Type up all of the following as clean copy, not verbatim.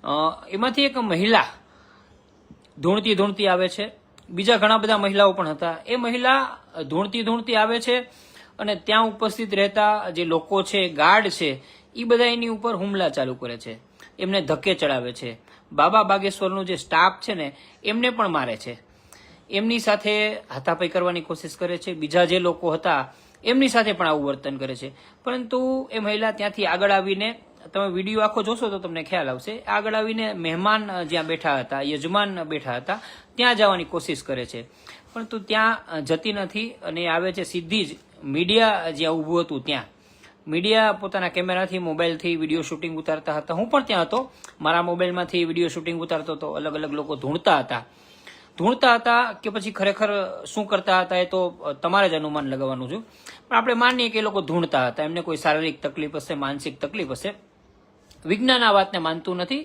એમાંથી એક મહિલા ધૂણતી આવે છે. બીજા ઘણા બધા મહિલાઓ પણ હતા. એ મહિલા ધૂણતી આવે છે અને ત્યાં ઉપસ્થિત રહેતા જે લોકો છે, ગાર્ડ છે, એ બધા એની ઉપર હુમલા ચાલુ કરે છે, એમને ધક્કે ચડાવે છે. બાબા બાગેશ્વરનું જે સ્ટાફ છે ને એમને પણ મારે છે, એમની સાથે હાથાપાઈ કરવાની કોશિશ કરે છે. બીજા જે લોકો હતા એમની સાથે પણ આવું વર્તન કરે છે. પરંતુ એ મહિલા ત્યાંથી આગળ આવીને, તમે વિડીયો આખો જોશો તો તમને ખ્યાલ આવશે, આગળ આવીને મહેમાન જ્યાં બેઠા હતા, યજમાન બેઠા હતા, ત્યાં જવાની કોશિશ કરે છે. પરંતુ ત્યાં જતી નથી અને આવે છે સીધી જ મીડિયા જ્યાં ઊભું હતું ત્યાં. મીડિયા પોતાના કેમેરાથી, મોબાઈલથી વિડીયો શૂટિંગ ઉતારતા હતા. હું પણ ત્યાં હતો, મારા મોબાઈલમાંથી વિડીયો શૂટિંગ ઉતારતો હતો. અલગ અલગ લોકો ધૂણતા હતા કે પછી ખરેખર શું કરતા હતા એ તો તમારે જ અનુમાન લગાવવાનું છે. પણ આપણે માનીએ કે એ લોકો ધૂણતા હતા, એમને કોઈ શારીરિક તકલીફ હશે, માનસિક તકલીફ હશે. વિજ્ઞાન આ વાતને માનતું નથી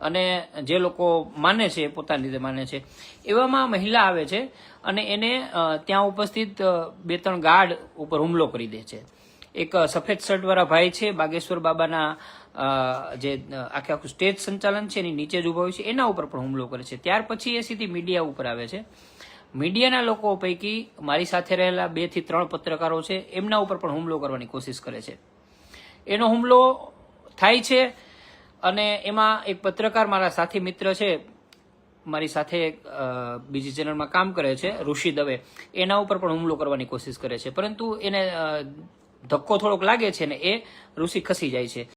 અને જે લોકો માને છે પોતાની રીતે માને છે. એવામાં મહિલા આવે છે અને એને ત્યાં ઉપસ્થિત 2-3 ગાર્ડ ઉપર હુમલો કરી દે છે. એક સફેદ શર્ટ વાળા ભાઈ છે, બાગેશ્વર બાબાના જે આખું સ્ટેજ સંચાલન છે એની નીચે જ ઉભા હોય છે, એના ઉપર પણ હુમલો કરે છે. ત્યાર પછી એ સીધી મીડિયા ઉપર આવે છે. મીડિયાના લોકો પૈકી મારી સાથે રહેલા 2 થી 3 પત્રકારો છે, એમના ઉપર પણ હુમલો કરવાની કોશિશ કરે છે. એનો હુમલો થાય છે અને એમાં એક પત્રકાર, મારા સાથી મિત્ર છે, મારી સાથે બીજી ચેનલમાં કામ કરે છે, ઋષિ દવે, એના ઉપર પણ હુમલો કરવાની કોશિશ કરે છે. પરંતુ એને ધક્કો થોડોક લાગે છે ને એ ઋષિ ખસી જાય છે.